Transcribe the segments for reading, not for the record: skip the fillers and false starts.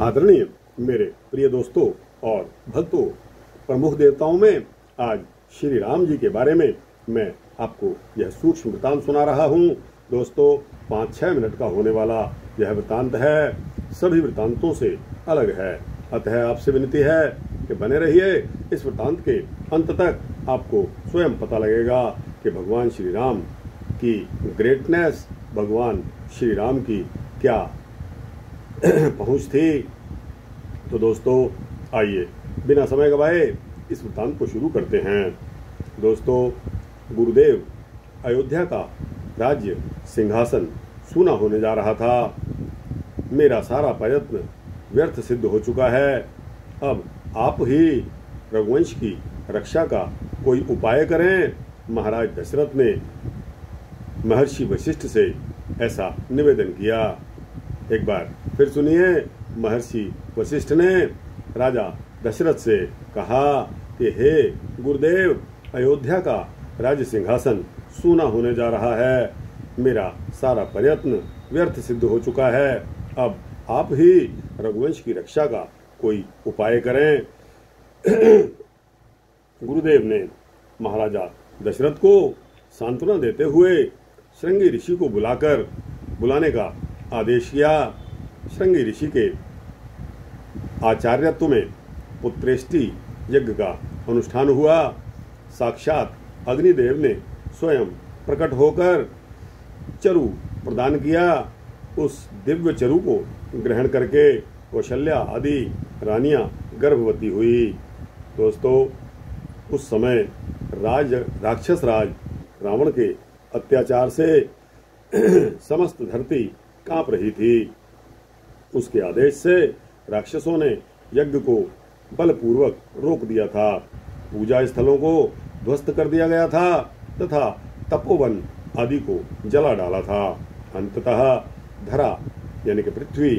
आदरणीय मेरे प्रिय दोस्तों और भक्तों, प्रमुख देवताओं में आज श्री राम जी के बारे में मैं आपको यह सूक्ष्म वृतांत सुना रहा हूँ। दोस्तों, 5-6 मिनट का होने वाला यह वृतांत है, सभी वृतांतों से अलग है। अतः आपसे विनती है कि बने रहिए। इस वृतांत के अंत तक आपको स्वयं पता लगेगा कि भगवान श्री राम की ग्रेटनेस, भगवान श्री राम की क्या पहुंच थी। तो दोस्तों, आइए बिना समय गवाए इस वृतांत को शुरू करते हैं। दोस्तों, गुरुदेव अयोध्या का राज्य सिंहासन सूना होने जा रहा था। मेरा सारा प्रयत्न व्यर्थ सिद्ध हो चुका है। अब आप ही रघुवंश की रक्षा का कोई उपाय करें। महाराज दशरथ ने महर्षि वशिष्ठ से ऐसा निवेदन किया। एक बार फिर सुनिए। महर्षि वशिष्ठ ने राजा दशरथ से कहा कि हे गुरुदेव, अयोध्या का राज्य सिंहासन सूना होने जा रहा है। मेरा सारा प्रयत्न व्यर्थ सिद्ध हो चुका है। अब आप ही रघुवंश की रक्षा का कोई उपाय करें। गुरुदेव ने महाराजा दशरथ को सांत्वना देते हुए श्रृंगी ऋषि को बुलाने का आदेश किया। श्रृंगी ऋषि के आचार्यत्व में पुत्रेष्टि यज्ञ का अनुष्ठान हुआ। साक्षात अग्निदेव ने स्वयं प्रकट होकर चरु प्रदान किया। उस दिव्य चरु को ग्रहण करके कौशल्या आदि रानियां गर्भवती हुई। दोस्तों, उस समय राक्षस राज रावण के अत्याचार से समस्त धरती कांप रही थी। उसके आदेश से राक्षसों ने यज्ञ को बलपूर्वक रोक दिया था। पूजा स्थलों को ध्वस्त कर दिया गया था तथा तपोवन आदि को जला डाला था। अंततः धरा यानी कि पृथ्वी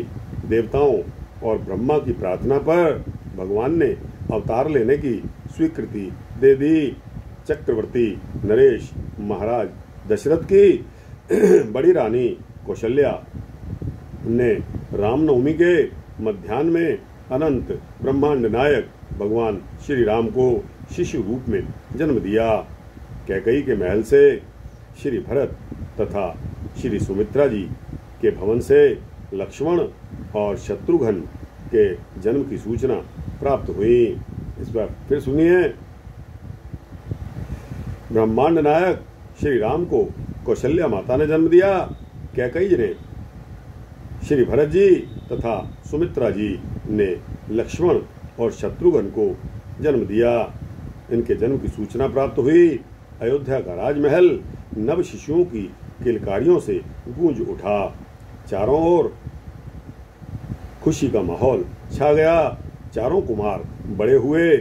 देवताओं और ब्रह्मा की प्रार्थना पर भगवान ने अवतार लेने की स्वीकृति दे दी। चक्रवर्ती नरेश महाराज दशरथ की बड़ी रानी कौशल्या ने रामनवमी के मध्याह्न में अनंत ब्रह्मांड नायक भगवान श्री राम को शिशु रूप में जन्म दिया। कैकेयी के महल से श्री भरत तथा श्री सुमित्रा जी के भवन से लक्ष्मण और शत्रुघ्न के जन्म की सूचना प्राप्त हुई। इस बार फिर सुनिए। ब्रह्मांड नायक श्री राम को कौशल्या माता ने जन्म दिया। कैकेयी ने श्री भरत जी तथा सुमित्रा जी ने लक्ष्मण और शत्रुघ्न को जन्म दिया। इनके जन्म की सूचना प्राप्त हुई। अयोध्या का राजमहल नव शिशुओं की किलकारियों से गूंज उठा। चारों ओर खुशी का माहौल छा गया। चारों कुमार बड़े हुए।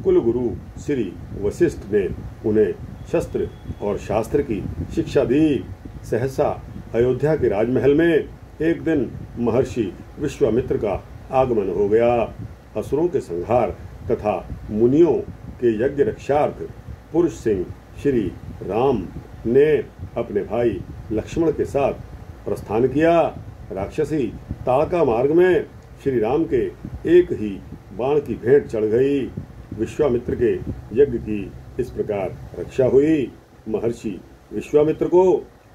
कुलगुरु श्री वशिष्ठ ने उन्हें शस्त्र और शास्त्र की शिक्षा दी। सहसा अयोध्या के राजमहल में एक दिन महर्षि विश्वामित्र का आगमन हो गया। असुरों के संहार तथा मुनियों के यज्ञ रक्षार्थ पुरुष सिंह श्री राम ने अपने भाई लक्ष्मण के साथ प्रस्थान किया। राक्षसी ताड़का मार्ग में श्री राम के एक ही बाण की भेंट चढ़ गई। विश्वामित्र के यज्ञ की इस प्रकार रक्षा हुई। महर्षि विश्वामित्र को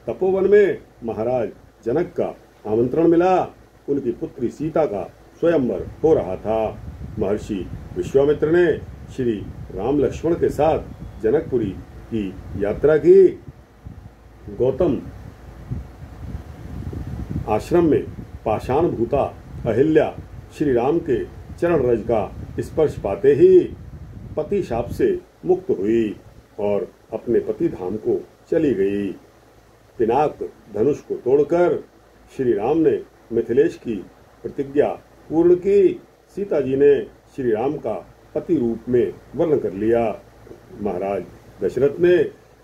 तपोवन में महाराज जनक का आमंत्रण मिला। उनकी पुत्री सीता का स्वयंवर हो रहा था। महर्षि विश्वामित्र ने श्री राम लक्ष्मण के साथ जनकपुरी की यात्रा की। गौतम आश्रम में पाषाण भूता अहिल्या श्री राम के चरण रज का स्पर्श पाते ही पति शाप से मुक्त हुई और अपने पति धाम को चली गई। पिनाक धनुष को तोड़कर श्री राम ने मिथिलेश की प्रतिज्ञा पूर्ण की। सीता जी ने श्री राम का पति रूप में वर्ण कर लिया। महाराज दशरथ ने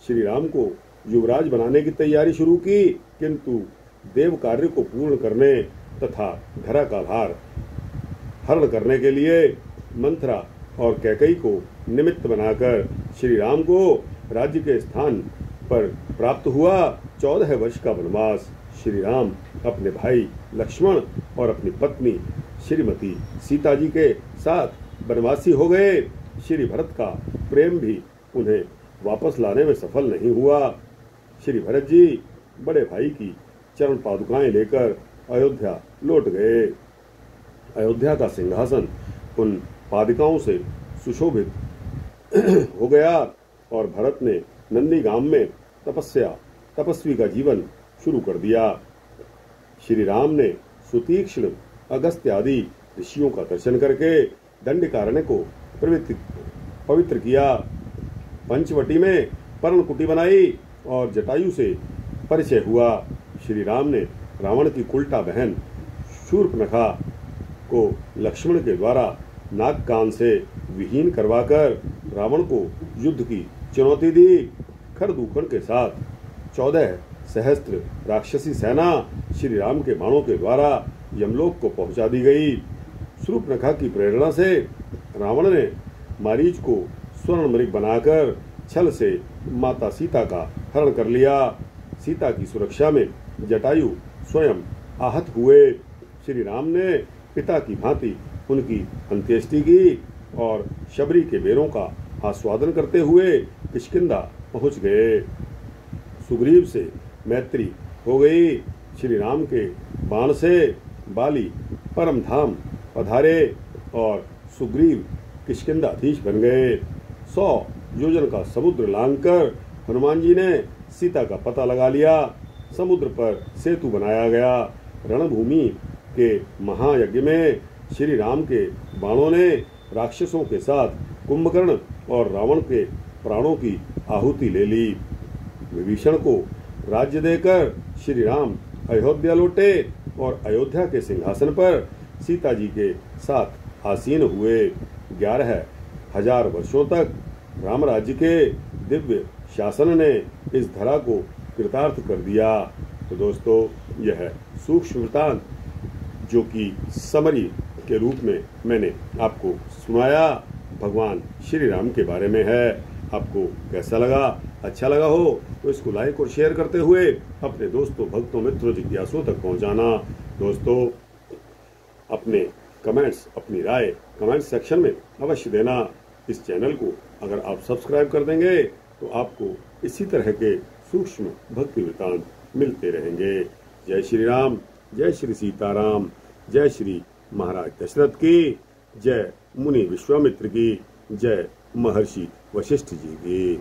श्री राम को युवराज बनाने की तैयारी शुरू की, किंतु देव कार्य को पूर्ण करने तथा धरा का भार हरण करने के लिए मंथरा और कैकेयी को निमित्त बनाकर श्री राम को राज्य के स्थान पर प्राप्त हुआ 14 वर्ष का वनवास। श्री राम अपने भाई लक्ष्मण और अपनी पत्नी श्रीमती सीता जी के साथ वनवासी हो गए। श्री भरत का प्रेम भी उन्हें वापस लाने में सफल नहीं हुआ। श्री भरत जी बड़े भाई की चरण पादुकाएं लेकर अयोध्या लौट गए। अयोध्या का सिंहासन उन पादुकाओं से सुशोभित हो गया और भरत ने नंदीगाम में तपस्वी का जीवन शुरू कर दिया। श्री राम ने सुतीक्ष्ण अगस्त्य आदि ऋषियों का दर्शन करके दंडकारण्य को पवित्र किया। पंचवटी में पर्णकुटी बनाई और जटायु से परिचय हुआ। श्री राम ने रावण की उल्टा बहन शूर्पणखा को लक्ष्मण के द्वारा नाग कान से विहीन करवाकर रावण को युद्ध की चुनौती दी। खरदूखण के साथ 14 सहस्त्र राक्षसी सेना श्री राम के बाणों के द्वारा यमलोक को पहुंचा दी गई। शूर्पणखा की प्रेरणा से रावण ने मारीच को स्वर्ण मृग बनाकर छल से माता सीता का हरण कर लिया। सीता की सुरक्षा में जटायु स्वयं आहत हुए। श्री राम ने पिता की भांति उनकी अंत्येष्टि की और शबरी के बेरों का आस्वादन करते हुए किष्किंधा पहुंच गए। सुग्रीव से मैत्री हो गई। श्री राम के बाण से बाली परम धाम पधारे और सुग्रीव किष्किंधाधीश बन गए। 100 योजन का समुद्र लांघकर हनुमान जी ने सीता का पता लगा लिया। समुद्र पर सेतु बनाया गया। रणभूमि के महायज्ञ में श्री राम के बाणों ने राक्षसों के साथ कुंभकर्ण और रावण के प्राणों की आहुति ले ली। विभीषण को राज्य देकर श्री राम अयोध्या लौटे और अयोध्या के सिंहासन पर सीता जी के साथ आसीन हुए। 11,000 वर्षों तक राम राज्य के दिव्य शासन ने इस धरा को कृतार्थ कर दिया। तो दोस्तों, यह सूक्ष्म वृत्तांत जो कि समरी के रूप में मैंने आपको सुनाया भगवान श्री राम के बारे में है। आपको कैसा लगा? अच्छा लगा हो तो इसको लाइक और शेयर करते हुए अपने दोस्तों, भक्तों, मित्रों, जिज्ञासुओं तक पहुंचाना। दोस्तों, अपने कमेंट्स, अपनी राय कमेंट सेक्शन में अवश्य देना। इस चैनल को अगर आप सब्सक्राइब कर देंगे तो आपको इसी तरह के सूक्ष्म भक्ति वृत्तांत मिलते रहेंगे। जय श्री राम, जय श्री सीताराम, जय श्री महाराज दशरथ की, जय मुनि विश्वामित्र की, जय महर्षि वशिष्ठ जी की।